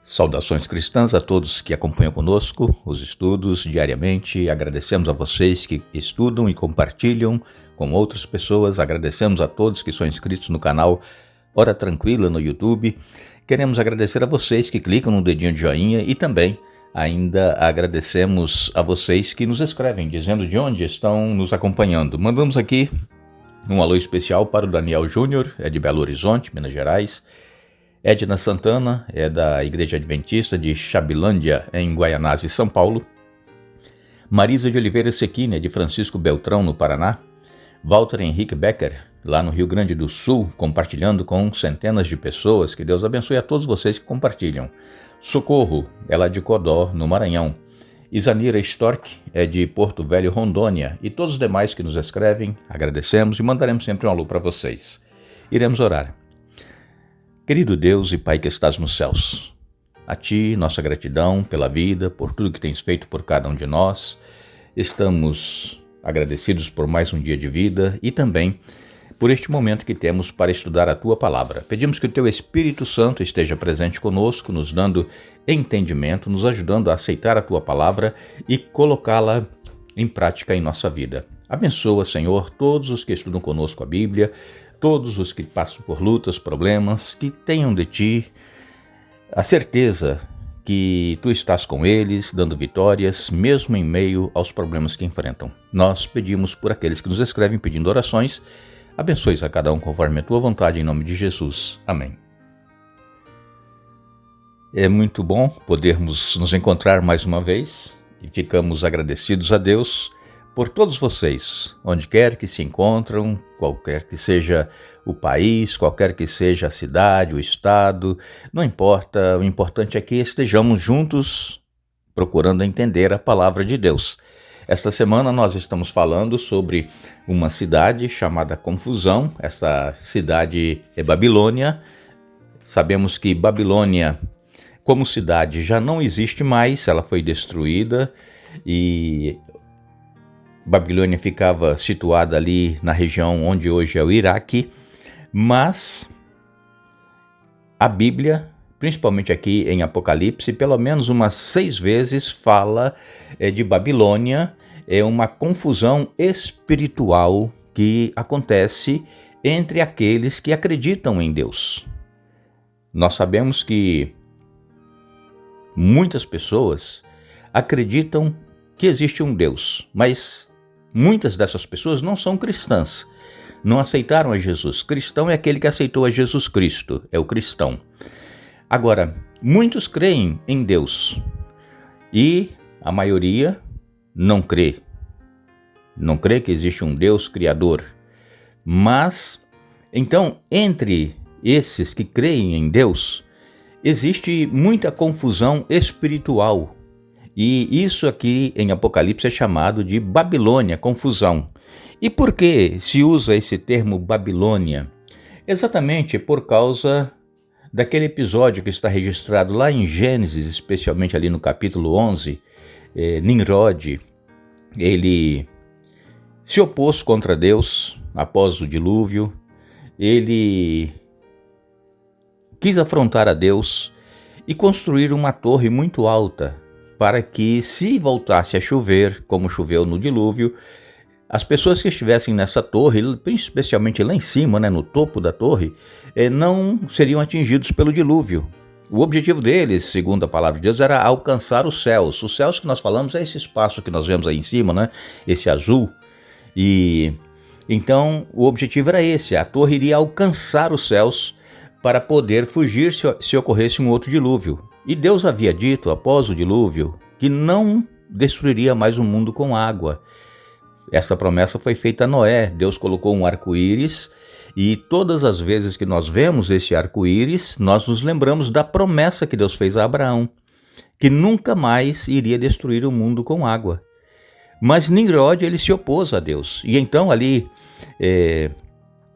Saudações cristãs a todos que acompanham conosco os estudos diariamente. Agradecemos a vocês que estudam e compartilham com outras pessoas. Agradecemos a todos que são inscritos no canal Hora Tranquila no YouTube. Queremos agradecer a vocês que clicam no dedinho de joinha e também ainda agradecemos a vocês que nos escrevem dizendo de onde estão nos acompanhando. Mandamos aqui um alô especial para o Daniel Júnior, é de Belo Horizonte, Minas Gerais. Edna Santana é da Igreja Adventista de Chabilândia, em Guaianazes, São Paulo. Marisa de Oliveira Sequini, é de Francisco Beltrão, no Paraná. Walter Henrique Becker, lá no Rio Grande do Sul, compartilhando com centenas de pessoas. Que Deus abençoe a todos vocês que compartilham. Socorro, ela é de Codó, no Maranhão. Isanira Stork é de Porto Velho, Rondônia. E todos os demais que nos escrevem, agradecemos e mandaremos sempre um alô para vocês. Iremos orar. Querido Deus e Pai que estás nos céus, a Ti nossa gratidão pela vida, por tudo que tens feito por cada um de nós. Estamos agradecidos por mais um dia de vida e também por este momento que temos para estudar a Tua Palavra. Pedimos que o Teu Espírito Santo esteja presente conosco, nos dando entendimento, nos ajudando a aceitar a Tua Palavra e colocá-la em prática em nossa vida. Abençoa, Senhor, todos os que estudam conosco a Bíblia, todos os que passam por lutas, problemas, que tenham de Ti a certeza que Tu estás com eles, dando vitórias, mesmo em meio aos problemas que enfrentam. Nós pedimos por aqueles que nos escrevem pedindo orações. Abençoe a cada um conforme a Tua vontade, em nome de Jesus. Amém. É muito bom podermos nos encontrar mais uma vez e ficamos agradecidos a Deus por todos vocês, onde quer que se encontram, qualquer que seja o país, qualquer que seja a cidade, o estado, não importa, o importante é que estejamos juntos procurando entender a palavra de Deus. Esta semana nós estamos falando sobre uma cidade chamada Confusão. Essa cidade é Babilônia. Sabemos que Babilônia, como cidade, já não existe mais, ela foi destruída e Babilônia ficava situada ali na região onde hoje é o Iraque, mas a Bíblia, principalmente aqui em Apocalipse, pelo menos umas 6 vezes fala de Babilônia. É uma confusão espiritual que acontece entre aqueles que acreditam em Deus. Nós sabemos que muitas pessoas acreditam que existe um Deus, mas muitas dessas pessoas não são cristãs, não aceitaram a Jesus. Cristão é aquele que aceitou a Jesus Cristo, é o cristão. Agora, muitos creem em Deus e a maioria não crê que existe um Deus criador. Mas, então, entre esses que creem em Deus, existe muita confusão espiritual. E isso aqui em Apocalipse é chamado de Babilônia, confusão. E por que se usa esse termo Babilônia? Exatamente por causa daquele episódio que está registrado lá em Gênesis, especialmente ali no capítulo 11, Nimrod, ele se opôs contra Deus após o dilúvio, ele quis afrontar a Deus e construir uma torre muito alta, para que, se voltasse a chover, como choveu no dilúvio, as pessoas que estivessem nessa torre, especialmente lá em cima, no topo da torre, não seriam atingidos pelo dilúvio. O objetivo deles, segundo a palavra de Deus, era alcançar os céus. Os céus que nós falamos é esse espaço que nós vemos aí em cima, esse azul. E então o objetivo era esse, a torre iria alcançar os céus para poder fugir se ocorresse um outro dilúvio. E Deus havia dito, após o dilúvio, que não destruiria mais o mundo com água. Essa promessa foi feita a Noé. Deus colocou um arco-íris e todas as vezes que nós vemos esse arco-íris, nós nos lembramos da promessa que Deus fez a Abraão, que nunca mais iria destruir o mundo com água. Mas Nimrod, ele se opôs a Deus. E então ali,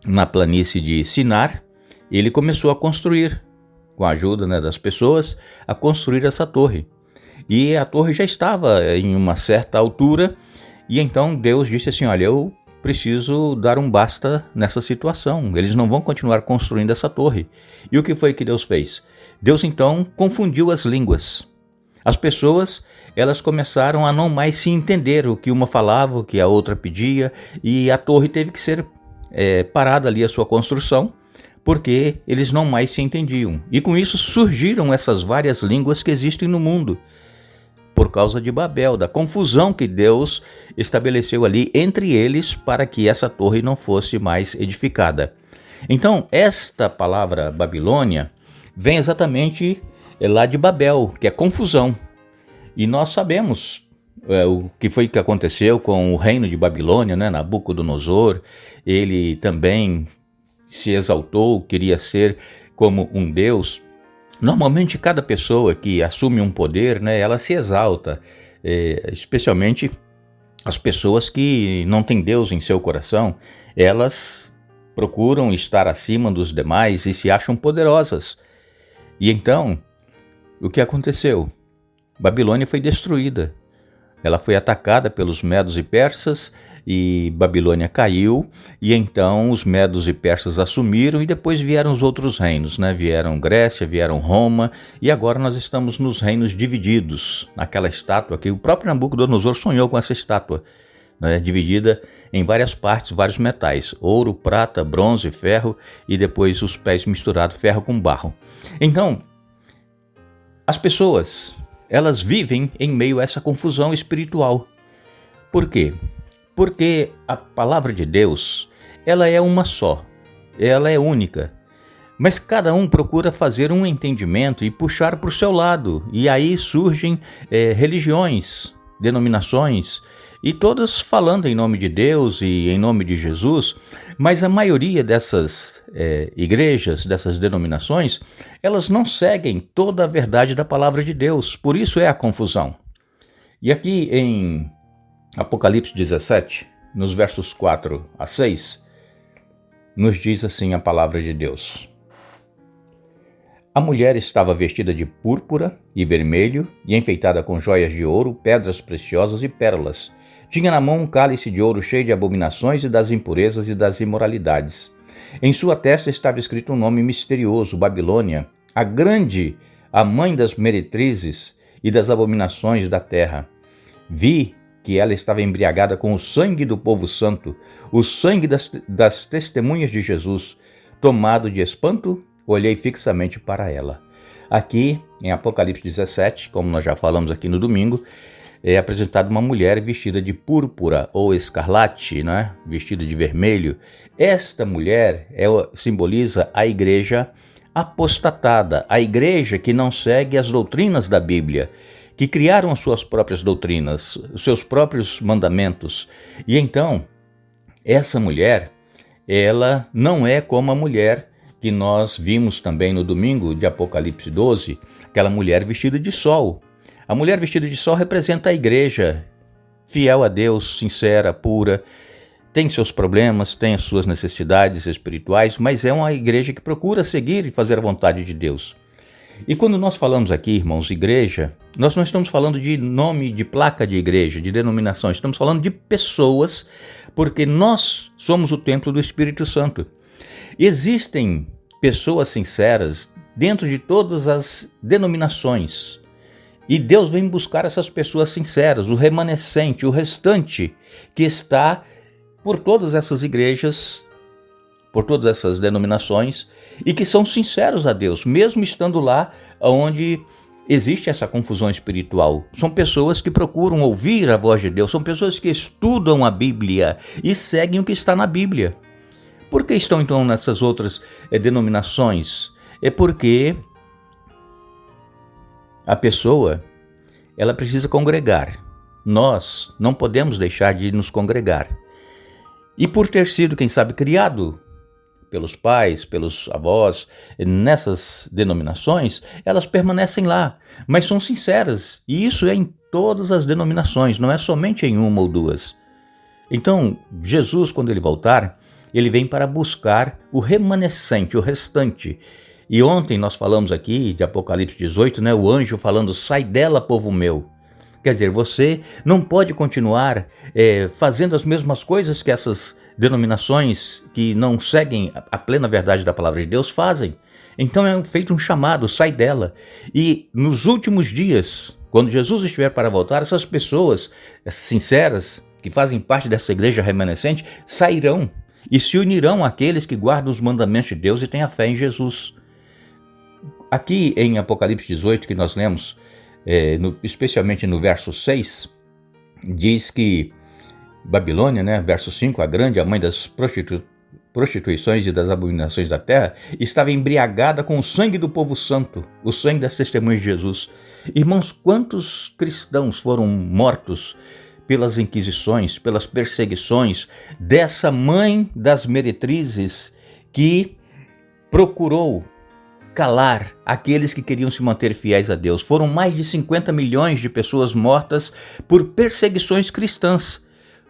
na planície de Sinar, ele começou a construir, com a ajuda das pessoas, a construir essa torre. E a torre já estava em uma certa altura, e então Deus disse assim, olha, eu preciso dar um basta nessa situação. Eles não vão continuar construindo essa torre. E o que foi que Deus fez? Deus então confundiu as línguas. As pessoas, elas começaram a não mais se entender o que uma falava, o que a outra pedia, e a torre teve que ser parada ali a sua construção, porque eles não mais se entendiam. E com isso surgiram essas várias línguas que existem no mundo, por causa de Babel, da confusão que Deus estabeleceu ali entre eles para que essa torre não fosse mais edificada. Então, esta palavra Babilônia vem exatamente lá de Babel, que é confusão. E nós sabemos o que foi que aconteceu com o reino de Babilônia, né? Nabucodonosor, ele também se exaltou, queria ser como um deus. Normalmente cada pessoa que assume um poder, né, ela se exalta, especialmente as pessoas que não têm Deus em seu coração, elas procuram estar acima dos demais e se acham poderosas. E então, o que aconteceu? Babilônia foi destruída. Ela foi atacada pelos medos e persas e Babilônia caiu, e então os medos e persas assumiram e depois vieram os outros reinos, né? Vieram Grécia, vieram Roma, e agora nós estamos nos reinos divididos, naquela estátua que o próprio Nabucodonosor sonhou com essa estátua, né? Dividida em várias partes, vários metais, ouro, prata, bronze, ferro, e depois os pés misturados, ferro com barro. Então, as pessoas, elas vivem em meio a essa confusão espiritual. Por quê? Porque a palavra de Deus, ela é uma só, ela é única, mas cada um procura fazer um entendimento e puxar para o seu lado, e aí surgem religiões, denominações, e todas falando em nome de Deus e em nome de Jesus, mas a maioria dessas igrejas, dessas denominações, elas não seguem toda a verdade da palavra de Deus, por isso é a confusão. E aqui em Apocalipse 17, nos versos 4 a 6, nos diz assim a palavra de Deus. A mulher estava vestida de púrpura e vermelho e enfeitada com joias de ouro, pedras preciosas e pérolas. Tinha na mão um cálice de ouro cheio de abominações e das impurezas e das imoralidades. Em sua testa estava escrito um nome misterioso, Babilônia, a grande, a mãe das meretrizes e das abominações da terra. Vi que ela estava embriagada com o sangue do povo santo, o sangue das testemunhas de Jesus. Tomado de espanto, olhei fixamente para ela. Aqui, em Apocalipse 17, como nós já falamos aqui no domingo, é apresentada uma mulher vestida de púrpura ou escarlate, né? Vestida de vermelho. Esta mulher simboliza a igreja apostatada, a igreja que não segue as doutrinas da Bíblia, que criaram as suas próprias doutrinas, os seus próprios mandamentos. E então, essa mulher, ela não é como a mulher que nós vimos também no domingo de Apocalipse 12, aquela mulher vestida de sol. A mulher vestida de sol representa a igreja, fiel a Deus, sincera, pura, tem seus problemas, tem as suas necessidades espirituais, mas é uma igreja que procura seguir e fazer a vontade de Deus. E quando nós falamos aqui, irmãos, igreja, nós não estamos falando de nome de placa de igreja, de denominação, estamos falando de pessoas, porque nós somos o templo do Espírito Santo. Existem pessoas sinceras dentro de todas as denominações, e Deus vem buscar essas pessoas sinceras, o remanescente, o restante que está por todas essas igrejas, por todas essas denominações, e que são sinceros a Deus, mesmo estando lá onde existe essa confusão espiritual. São pessoas que procuram ouvir a voz de Deus, são pessoas que estudam a Bíblia e seguem o que está na Bíblia. Por que estão então nessas outras denominações? É porque a pessoa, ela precisa congregar. Nós não podemos deixar de nos congregar. E por ter sido, quem sabe, criado pelos pais, pelos avós, nessas denominações, elas permanecem lá, mas são sinceras. E isso é em todas as denominações, não é somente em uma ou duas. Então, Jesus, quando ele voltar, ele vem para buscar o remanescente, o restante. E ontem nós falamos aqui de Apocalipse 18, né, o anjo falando, sai dela, povo meu. Quer dizer, você não pode continuar fazendo as mesmas coisas que essas denominações que não seguem a plena verdade da palavra de Deus fazem. Então é feito um chamado, sai dela. E nos últimos dias, quando Jesus estiver para voltar, essas pessoas sinceras, que fazem parte dessa igreja remanescente, sairão e se unirão àqueles que guardam os mandamentos de Deus e têm a fé em Jesus. Aqui em Apocalipse 18, que nós lemos, especialmente no verso 6, diz que Babilônia, verso 5, a grande, a mãe das prostituições e das abominações da terra, estava embriagada com o sangue do povo santo, o sangue das testemunhas de Jesus. Irmãos, quantos cristãos foram mortos pelas inquisições, pelas perseguições dessa mãe das meretrizes que procurou calar aqueles que queriam se manter fiéis a Deus. Foram mais de 50 milhões de pessoas mortas por perseguições cristãs.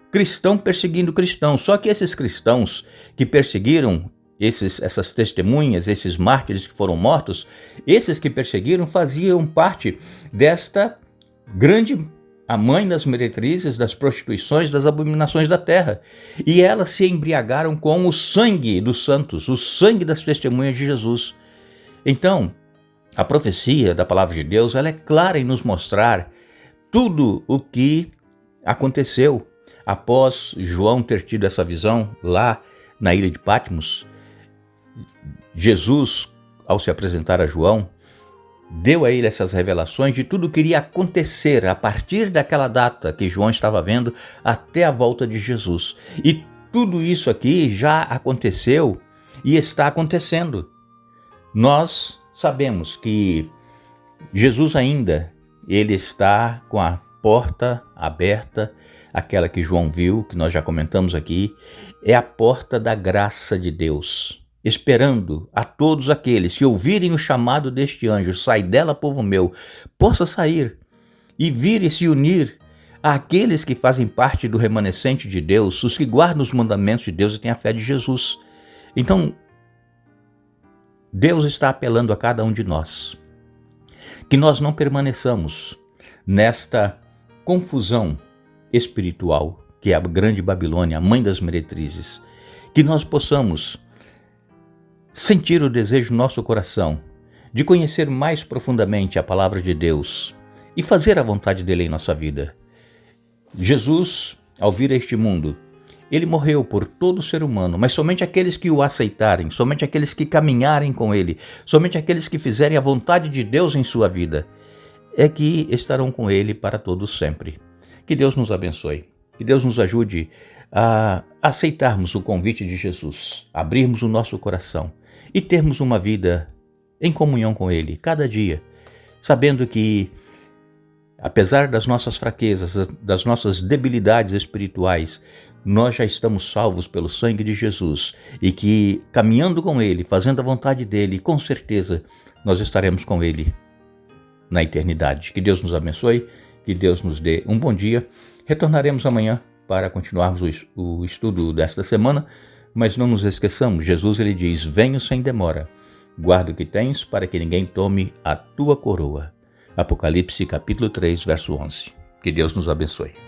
Cristão perseguindo cristão. Só que esses cristãos que perseguiram essas testemunhas, esses mártires que foram mortos, esses que perseguiram faziam parte desta grande, a mãe das meretrizes, das prostituições, das abominações da terra. E elas se embriagaram com o sangue dos santos, o sangue das testemunhas de Jesus. Então, a profecia da palavra de Deus, ela é clara em nos mostrar tudo o que aconteceu após João ter tido essa visão lá na ilha de Patmos. Jesus, ao se apresentar a João, deu a ele essas revelações de tudo o que iria acontecer a partir daquela data que João estava vendo até a volta de Jesus. E tudo isso aqui já aconteceu e está acontecendo. Nós sabemos que Jesus ainda, ele está com a porta aberta, aquela que João viu, que nós já comentamos aqui, é a porta da graça de Deus, esperando a todos aqueles que ouvirem o chamado deste anjo, sai dela, povo meu, possa sair e vir e se unir àqueles que fazem parte do remanescente de Deus, os que guardam os mandamentos de Deus e têm a fé de Jesus. Então, Deus está apelando a cada um de nós, que nós não permaneçamos nesta confusão espiritual, que é a grande Babilônia, a mãe das meretrizes, que nós possamos sentir o desejo no nosso coração de conhecer mais profundamente a palavra de Deus e fazer a vontade dele em nossa vida. Jesus, ao vir a este mundo, ele morreu por todo ser humano, mas somente aqueles que o aceitarem, somente aqueles que caminharem com ele, somente aqueles que fizerem a vontade de Deus em sua vida, é que estarão com ele para todos sempre. Que Deus nos abençoe, que Deus nos ajude a aceitarmos o convite de Jesus, abrirmos o nosso coração e termos uma vida em comunhão com ele, cada dia, sabendo que, apesar das nossas fraquezas, das nossas debilidades espirituais, nós já estamos salvos pelo sangue de Jesus e que, caminhando com ele, fazendo a vontade dele, com certeza nós estaremos com ele na eternidade. Que Deus nos abençoe, que Deus nos dê um bom dia. Retornaremos amanhã para continuarmos o estudo desta semana, mas não nos esqueçamos, Jesus ele diz, venho sem demora, guarda o que tens para que ninguém tome a tua coroa. Apocalipse capítulo 3, verso 11. Que Deus nos abençoe.